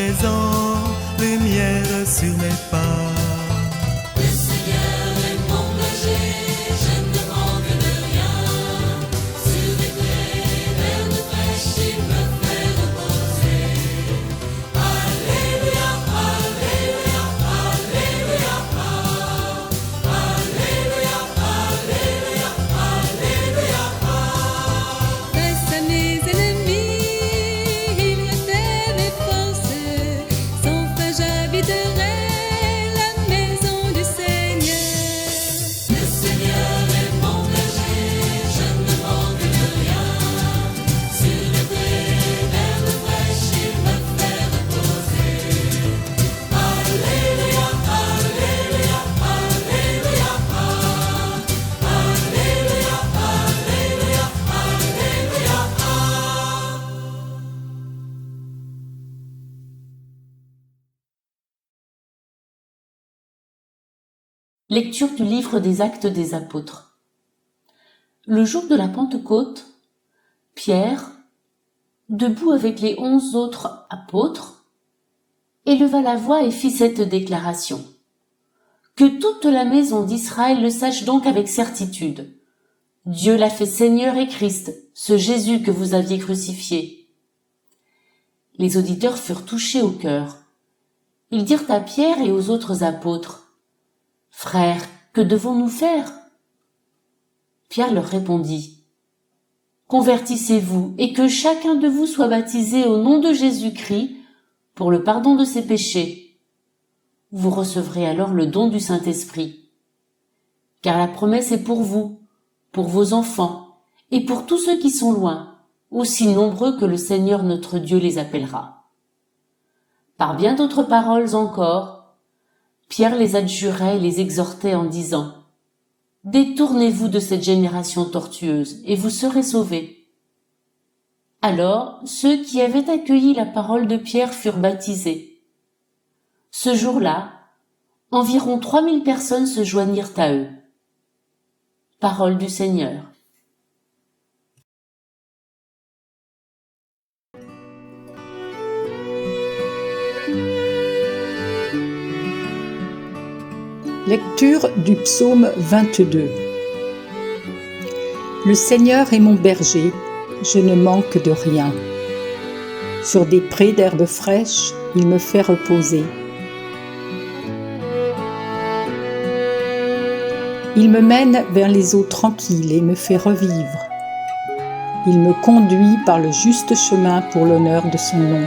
maison, lumière sur mes pas. Le Seigneur est mon berger, je ne manque de rien. Sur des prés d'herbes fraîches, il me fait reposer. Alléluia, alléluia, alléluia, alléluia, alléluia, alléluia. Face à mes ennemis, il refait mes forces. Sans fin j'habiterai la maison du Seigneur. Le Seigneur est mon berger, je ne manque de rien. Sur les prés d'herbes fraîches, il me fait reposer. Alléluia, alléluia, alléluia, alléluia, alléluia, alléluia. Lecture du livre des Actes des Apôtres. Le jour de la Pentecôte, Pierre, debout avec les 11 autres apôtres, éleva la voix et fit cette déclaration. Que toute la maison d'Israël le sache donc avec certitude. Dieu l'a fait Seigneur et Christ, ce Jésus que vous aviez crucifié. Les auditeurs furent touchés au cœur. Ils dirent à Pierre et aux autres apôtres, « Frères, que devons-nous faire ?» Pierre leur répondit, « Convertissez-vous et que chacun de vous soit baptisé au nom de Jésus-Christ pour le pardon de ses péchés. Vous recevrez alors le don du Saint-Esprit. Car la promesse est pour vous, pour vos enfants et pour tous ceux qui sont loin, aussi nombreux que le Seigneur notre Dieu les appellera. » Par bien d'autres paroles encore, Pierre les adjurait et les exhortait en disant « Détournez-vous de cette génération tortueuse, et vous serez sauvés. » Alors ceux qui avaient accueilli la parole de Pierre furent baptisés. Ce jour-là, environ 3000 personnes se joignirent à eux. Parole du Seigneur. Lecture du psaume 22. Le Seigneur est mon berger, je ne manque de rien. Sur des prés d'herbes fraîches, il me fait reposer. Il me mène vers les eaux tranquilles et me fait revivre. Il me conduit par le juste chemin pour l'honneur de son nom.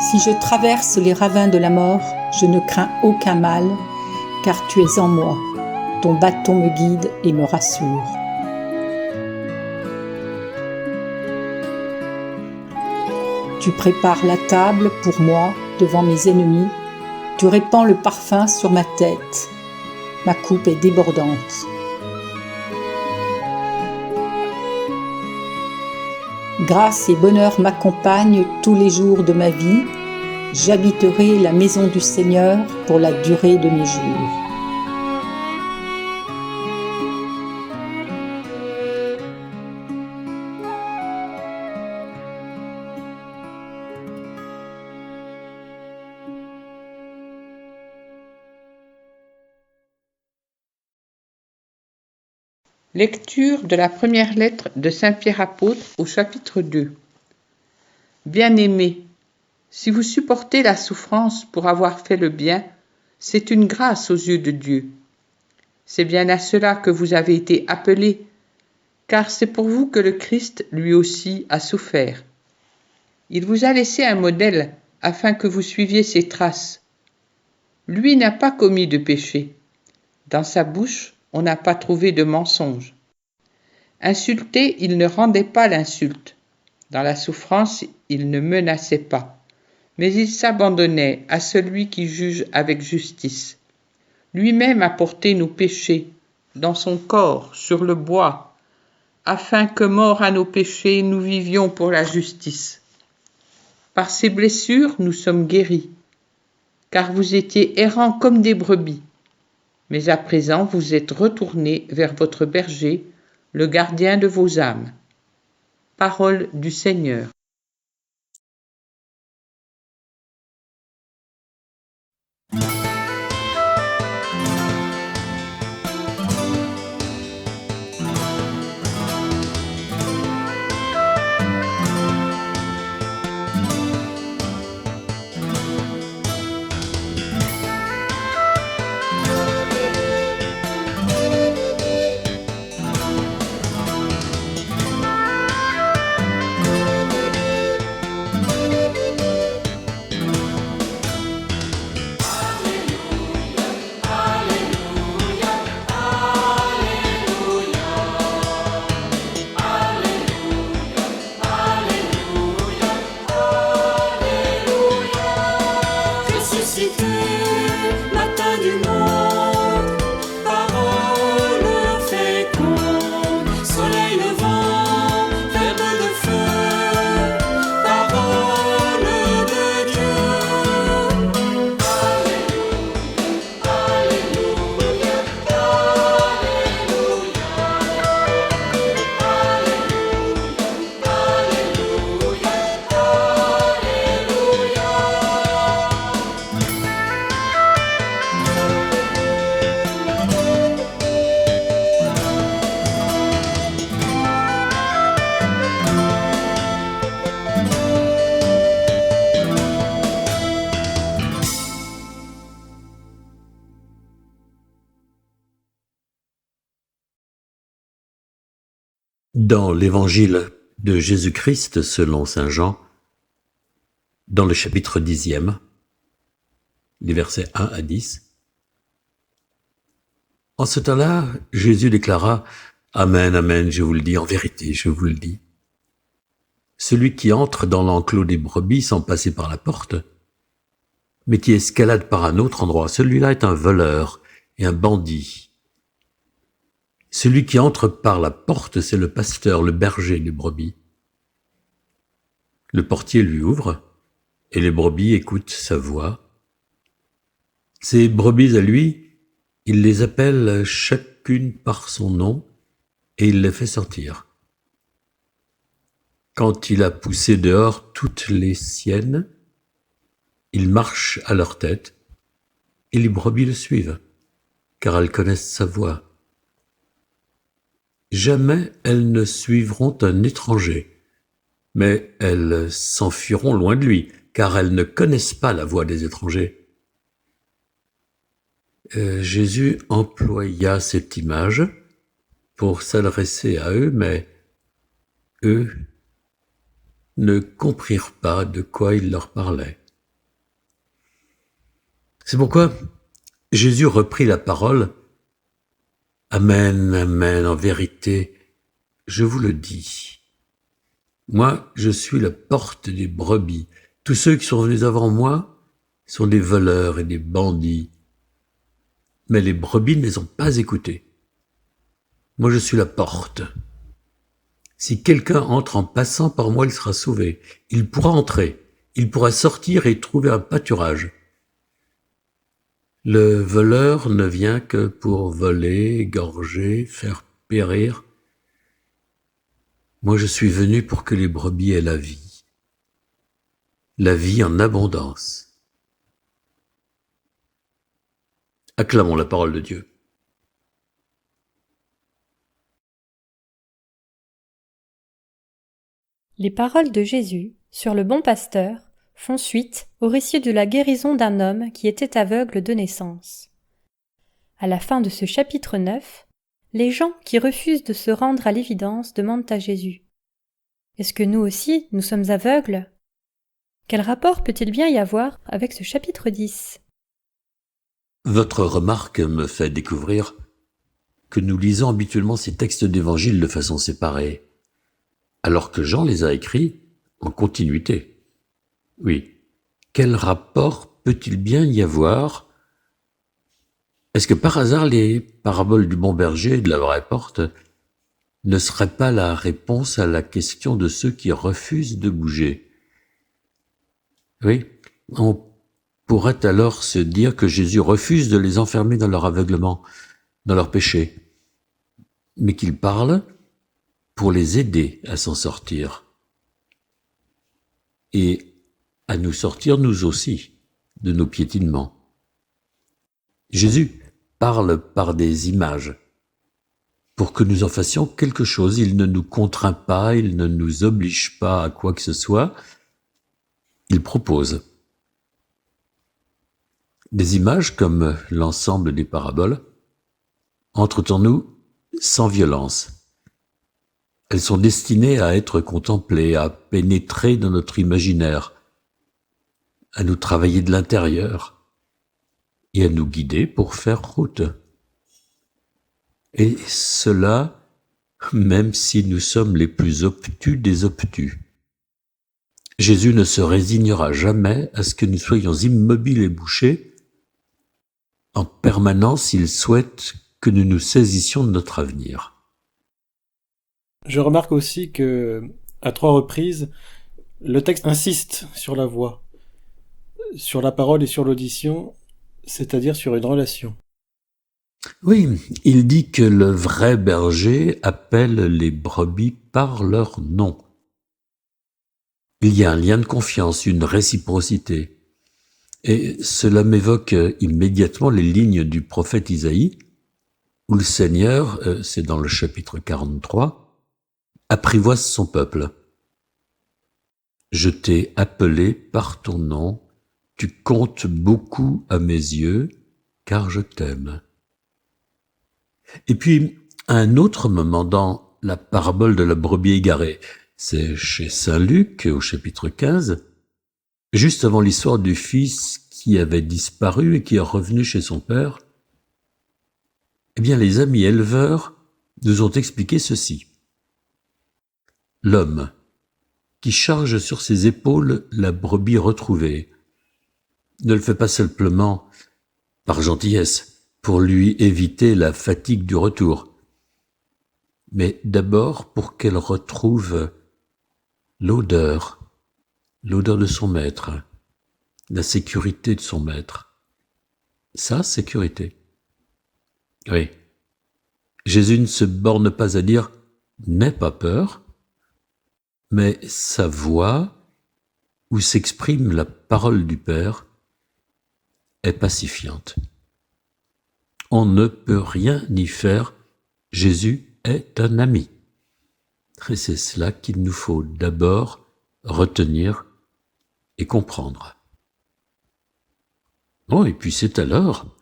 Si je traverse les ravins de la mort, je ne crains aucun mal, car tu es en moi. Ton bâton me guide et me rassure. Tu prépares la table pour moi devant mes ennemis. Tu répands le parfum sur ma tête. Ma coupe est débordante. Grâce et bonheur m'accompagnent tous les jours de ma vie. J'habiterai la maison du Seigneur pour la durée de mes jours. Lecture de la première lettre de Saint Pierre apôtre au chapitre 2. Bien-aimés, si vous supportez la souffrance pour avoir fait le bien, c'est une grâce aux yeux de Dieu. C'est bien à cela que vous avez été appelés, car c'est pour vous que le Christ lui aussi a souffert. Il vous a laissé un modèle afin que vous suiviez ses traces. Lui n'a pas commis de péché. Dans sa bouche, on n'a pas trouvé de mensonge. Insulté, il ne rendait pas l'insulte. Dans la souffrance, il ne menaçait pas. Mais il s'abandonnait à celui qui juge avec justice. Lui-même a porté nos péchés dans son corps sur le bois, afin que, morts à nos péchés, nous vivions pour la justice. Par ses blessures, nous sommes guéris, car vous étiez errants comme des brebis. Mais à présent, vous êtes retournés vers votre berger, le gardien de vos âmes. Parole du Seigneur. Ressuscité, matin du monde, parole féconde, soleil levant, verbe de feu, parole de Dieu. Alléluia, Alléluia, Alléluia, Alléluia, Alléluia. Dans l'évangile de Jésus-Christ selon saint Jean, dans le chapitre 10e, les versets 1 à 10, en ce temps-là, Jésus déclara « Amen, Amen, je vous le dis, en vérité, je vous le dis. Celui qui entre dans l'enclos des brebis sans passer par la porte, mais qui escalade par un autre endroit, celui-là est un voleur et un bandit. Celui qui entre par la porte, c'est le pasteur, le berger des brebis. Le portier lui ouvre, et les brebis écoutent sa voix. Ces brebis à lui, il les appelle chacune par son nom, et il les fait sortir. Quand il a poussé dehors toutes les siennes, il marche à leur tête, et les brebis le suivent, car elles connaissent sa voix. Jamais elles ne suivront un étranger, mais elles s'enfuiront loin de lui, car elles ne connaissent pas la voix des étrangers. Jésus employa cette image pour s'adresser à eux, mais eux ne comprirent pas de quoi il leur parlait. C'est pourquoi Jésus reprit la parole. Amen, amen, en vérité, je vous le dis. Moi, je suis la porte des brebis. Tous ceux qui sont venus avant moi sont des voleurs et des bandits. Mais les brebis ne les ont pas écoutés. Moi, je suis la porte. Si quelqu'un entre en passant par moi, il sera sauvé. Il pourra entrer, il pourra sortir et trouver un pâturage. Le voleur ne vient que pour voler, égorger, faire périr. Moi, je suis venu pour que les brebis aient la vie en abondance. Acclamons la parole de Dieu. Les paroles de Jésus sur le bon pasteur font suite au récit de la guérison d'un homme qui était aveugle de naissance. À la fin de ce chapitre 9, les gens qui refusent de se rendre à l'évidence demandent à Jésus : « Est-ce que nous aussi, nous sommes aveugles ? » Quel rapport peut-il bien y avoir avec ce chapitre 10 ? Votre remarque me fait découvrir que nous lisons habituellement ces textes d'évangile de façon séparée, alors que Jean les a écrits en continuité. Oui, quel rapport peut-il bien y avoir ? Est-ce que par hasard les paraboles du bon berger et de la vraie porte ne seraient pas la réponse à la question de ceux qui refusent de bouger ? Oui, on pourrait alors se dire que Jésus refuse de les enfermer dans leur aveuglement, dans leur péché, mais qu'il parle pour les aider à s'en sortir et à nous sortir nous aussi de nos piétinements. Jésus parle par des images pour que nous en fassions quelque chose. Il ne nous contraint pas, il ne nous oblige pas à quoi que ce soit. Il propose des images comme l'ensemble des paraboles entrent en nous sans violence. Elles sont destinées à être contemplées, à pénétrer dans notre imaginaire, à nous travailler de l'intérieur et à nous guider pour faire route. Et cela, même si nous sommes les plus obtus des obtus. Jésus ne se résignera jamais à ce que nous soyons immobiles et bouchés. En permanence, il souhaite que nous nous saisissions de notre avenir. Je remarque aussi que, à 3 reprises, le texte insiste sur la voix, sur la parole et sur l'audition, c'est-à-dire sur une relation. Oui, il dit que le vrai berger appelle les brebis par leur nom. Il y a un lien de confiance, une réciprocité. Et cela m'évoque immédiatement les lignes du prophète Isaïe, où le Seigneur, c'est dans le chapitre 43, apprivoise son peuple. Je t'ai appelé par ton nom, tu comptes beaucoup à mes yeux, car je t'aime. Et puis, à un autre moment dans la parabole de la brebis égarée, c'est chez saint Luc, au chapitre 15, juste avant l'histoire du fils qui avait disparu et qui est revenu chez son père, eh bien, les amis éleveurs nous ont expliqué ceci. L'homme qui charge sur ses épaules la brebis retrouvée ne le fait pas simplement par gentillesse pour lui éviter la fatigue du retour, mais d'abord pour qu'elle retrouve l'odeur de son maître, la sécurité de son maître. Sa sécurité. Oui. Jésus ne se borne pas à dire « n'aie pas peur », mais sa voix, où s'exprime la parole du Père, est pacifiante. On ne peut rien y faire, Jésus est un ami. Et c'est cela qu'il nous faut d'abord retenir et comprendre. Bon, et puis c'est alors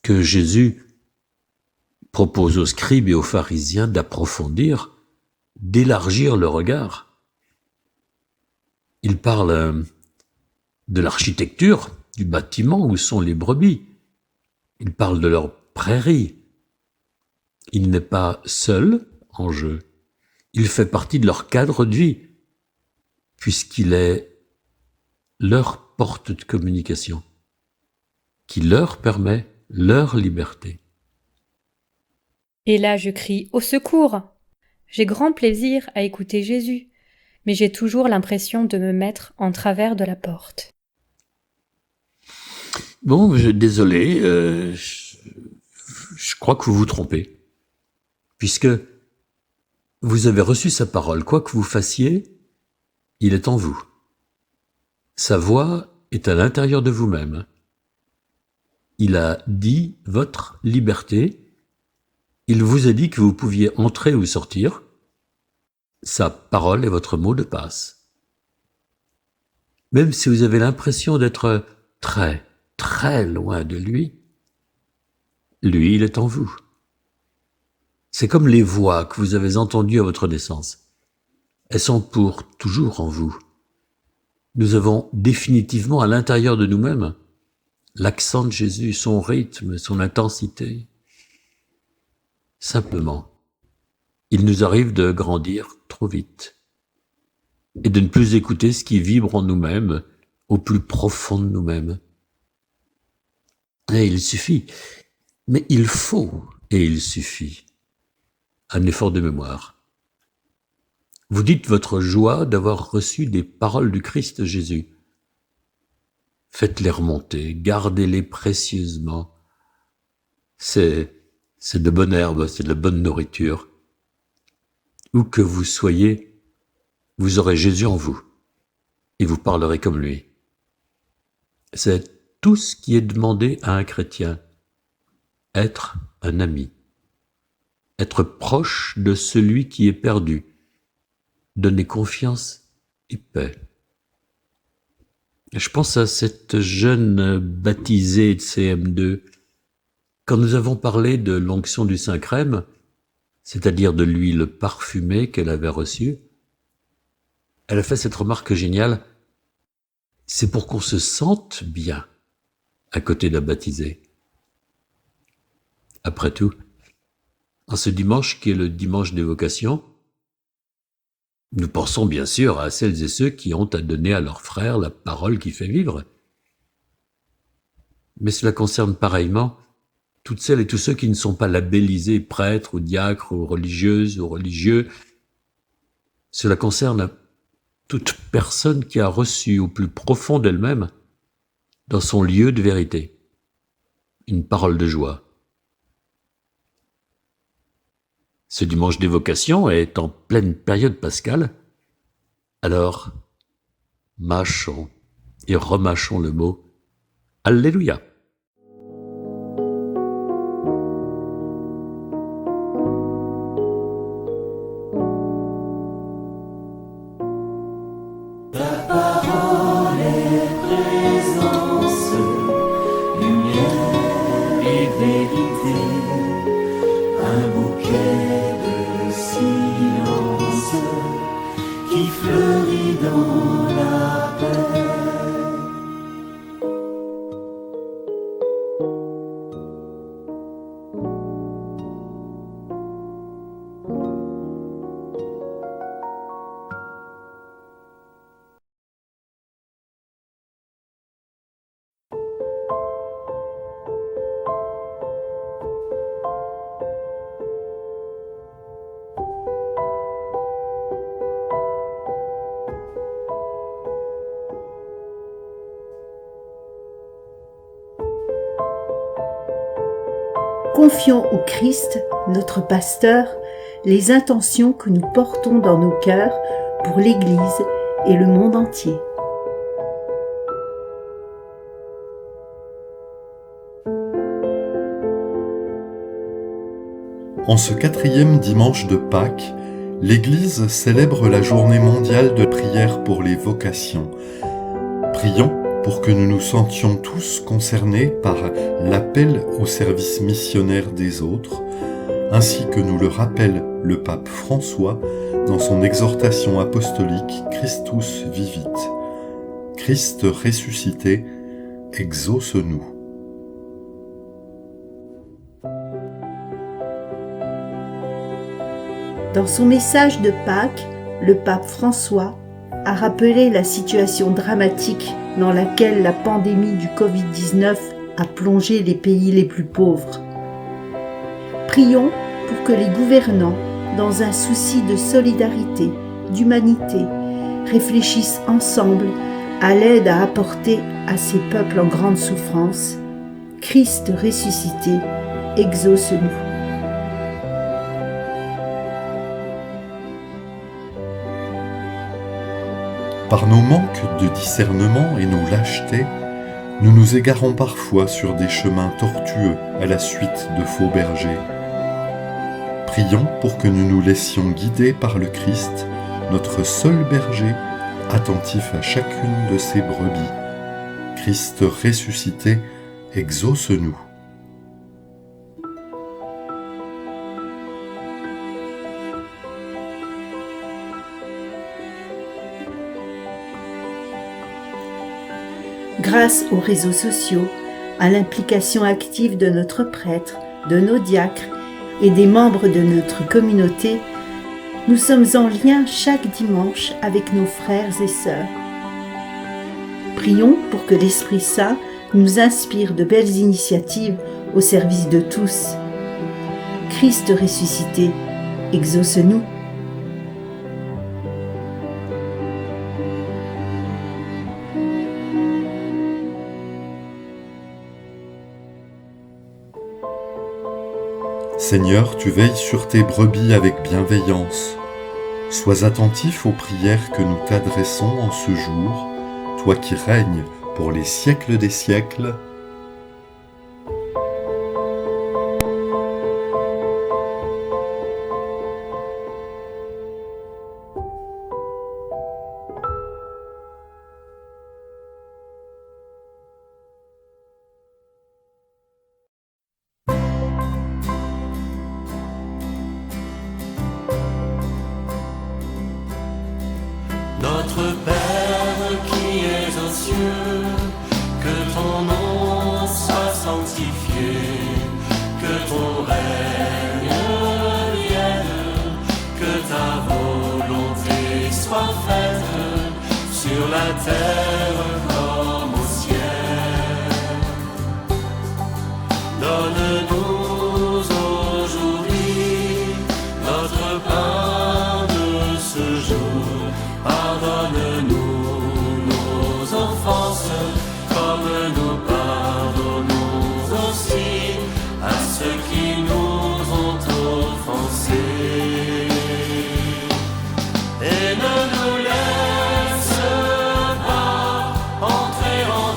que Jésus propose aux scribes et aux pharisiens d'approfondir, d'élargir le regard. Il parle de l'architecture, du bâtiment où sont les brebis. Il parle de leur prairie. Il n'est pas seul en jeu. Il fait partie de leur cadre de vie, puisqu'il est leur porte de communication, qui leur permet leur liberté. Et là je crie « Au secours !» J'ai grand plaisir à écouter Jésus, mais j'ai toujours l'impression de me mettre en travers de la porte. Bon, désolé, je crois que vous vous trompez, puisque vous avez reçu sa parole. Quoi que vous fassiez, il est en vous. Sa voix est à l'intérieur de vous-même. Il a dit votre liberté. Il vous a dit que vous pouviez entrer ou sortir. Sa parole est votre mot de passe. Même si vous avez l'impression d'être très, très loin de lui, lui, il est en vous. C'est comme les voix que vous avez entendues à votre naissance. Elles sont pour toujours en vous. Nous avons définitivement à l'intérieur de nous-mêmes l'accent de Jésus, son rythme, son intensité. Simplement, il nous arrive de grandir trop vite et de ne plus écouter ce qui vibre en nous-mêmes, au plus profond de nous-mêmes. Et il suffit, mais il faut, et il suffit, un effort de mémoire. Vous dites votre joie d'avoir reçu des paroles du Christ Jésus. Faites-les remonter, gardez-les précieusement. C'est de bonne herbe, c'est de la bonne nourriture. Où que vous soyez, vous aurez Jésus en vous, et vous parlerez comme lui. C'est tout ce qui est demandé à un chrétien. Être un ami. Être proche de celui qui est perdu. Donner confiance et paix. Je pense à cette jeune baptisée de CM2. Quand nous avons parlé de l'onction du Saint-Crème, c'est-à-dire de l'huile parfumée qu'elle avait reçue, elle a fait cette remarque géniale. C'est pour qu'on se sente bien à côté d'un baptisé. Après tout, en ce dimanche qui est le dimanche des vocations, nous pensons bien sûr à celles et ceux qui ont à donner à leurs frères la parole qui fait vivre. Mais cela concerne pareillement toutes celles et tous ceux qui ne sont pas labellisés prêtres ou diacres ou religieuses ou religieux. Cela concerne toute personne qui a reçu au plus profond d'elle-même, dans son lieu de vérité, une parole de joie. Ce dimanche des vocations est en pleine période pascale, alors mâchons et remâchons le mot Alléluia. Confions au Christ, notre pasteur, les intentions que nous portons dans nos cœurs pour l'Église et le monde entier. En ce 4e dimanche de Pâques, l'Église célèbre la journée mondiale de prière pour les vocations. Prions pour que nous nous sentions tous concernés par l'appel au service missionnaire des autres, ainsi que nous le rappelle le pape François dans son exhortation apostolique Christus vivit. Christ ressuscité, exauce-nous. Dans son message de Pâques, le pape François a rappelé la situation dramatique dans laquelle la pandémie du Covid-19 a plongé les pays les plus pauvres. Prions pour que les gouvernants, dans un souci de solidarité, d'humanité, réfléchissent ensemble à l'aide à apporter à ces peuples en grande souffrance. Christ ressuscité, exauce-nous. Par nos manques de discernement et nos lâchetés, nous nous égarons parfois sur des chemins tortueux à la suite de faux bergers. Prions pour que nous nous laissions guider par le Christ, notre seul berger, attentif à chacune de ses brebis. Christ ressuscité, exauce-nous. Grâce aux réseaux sociaux, à l'implication active de notre prêtre, de nos diacres et des membres de notre communauté, nous sommes en lien chaque dimanche avec nos frères et sœurs. Prions pour que l'Esprit Saint nous inspire de belles initiatives au service de tous. Christ ressuscité, exauce-nous. Seigneur, tu veilles sur tes brebis avec bienveillance. Sois attentif aux prières que nous t'adressons en ce jour, toi qui règnes pour les siècles des siècles. Notre Père qui es aux cieux, que ton nom soit sanctifié, que ton règne vienne, que ta volonté soit faite sur la terre comme au ciel. Donne-nous aujourd'hui notre pain de ce jour. Pardonne-nous nos offenses, comme nous pardonnons aussi à ceux qui nous ont offensés. Et ne nous laisse pas entrer en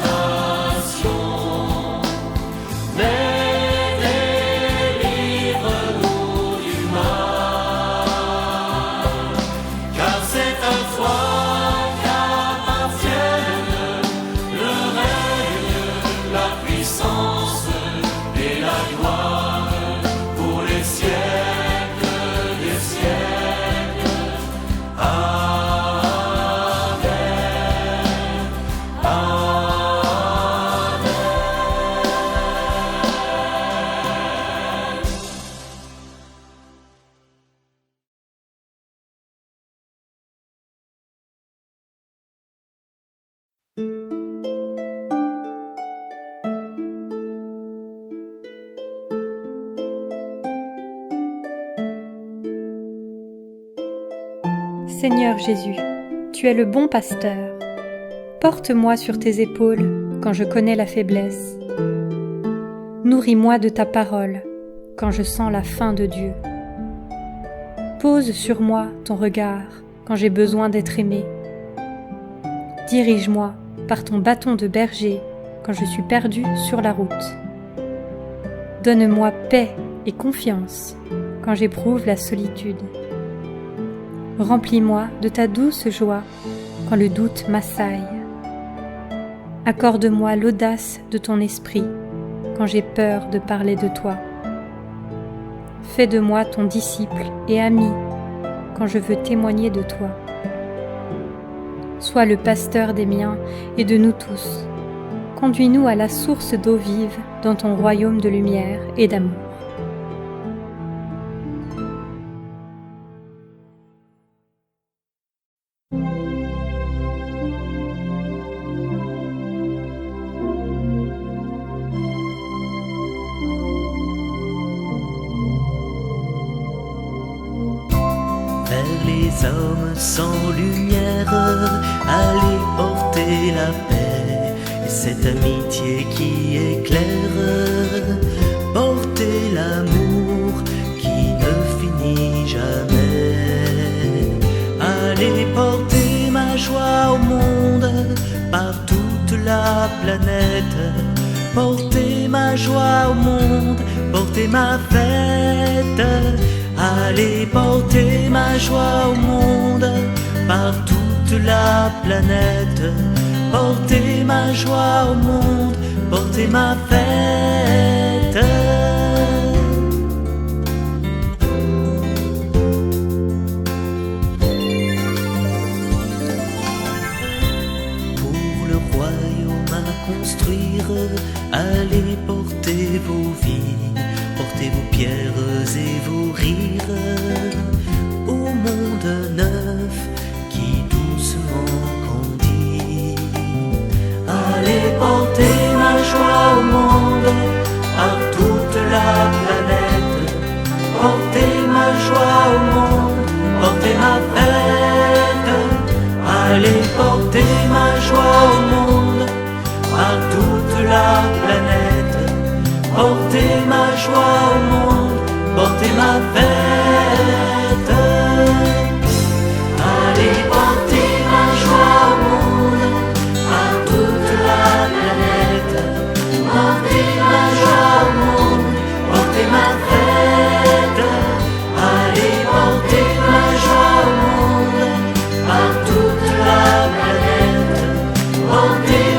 tentation, mais délivre-nous du mal. Car c'est à toi qu'appartiennent le règne, la puissance et la gloire pour les siècles des siècles. Amen. Amen. Seigneur Jésus, tu es le bon pasteur. Porte-moi sur tes épaules quand je connais la faiblesse. Nourris-moi de ta parole quand je sens la faim de Dieu. Pose sur moi ton regard quand j'ai besoin d'être aimé. Dirige-moi par ton bâton de berger quand je suis perdu sur la route. Donne-moi paix et confiance quand j'éprouve la solitude. Remplis-moi de ta douce joie quand le doute m'assaille. Accorde-moi l'audace de ton esprit quand j'ai peur de parler de toi. Fais de moi ton disciple et ami quand je veux témoigner de toi. Sois le pasteur des miens et de nous tous. Conduis-nous à la source d'eau vive dans ton royaume de lumière et d'amour. Vers les hommes sans lumière, allez porter la paix et cette amitié qui éclaire. Portez l'amour qui ne finit jamais. Allez porter ma joie au monde par toute la planète. Portez ma joie au monde, portez ma fête. Allez porter ma joie au monde par toute la planète. Portez ma joie au monde, portez ma fête. Pour le royaume à construire, allez porter vos vies, portez vos pierres et vos rires au monde neuf qui doucement grandit. Allez porter ma joie au monde par toute la planète. Portez ma joie au monde, portez ma fête. Allez porter ma joie au monde par toute la planète. Portez ma joie au monde, portez ma fête. portez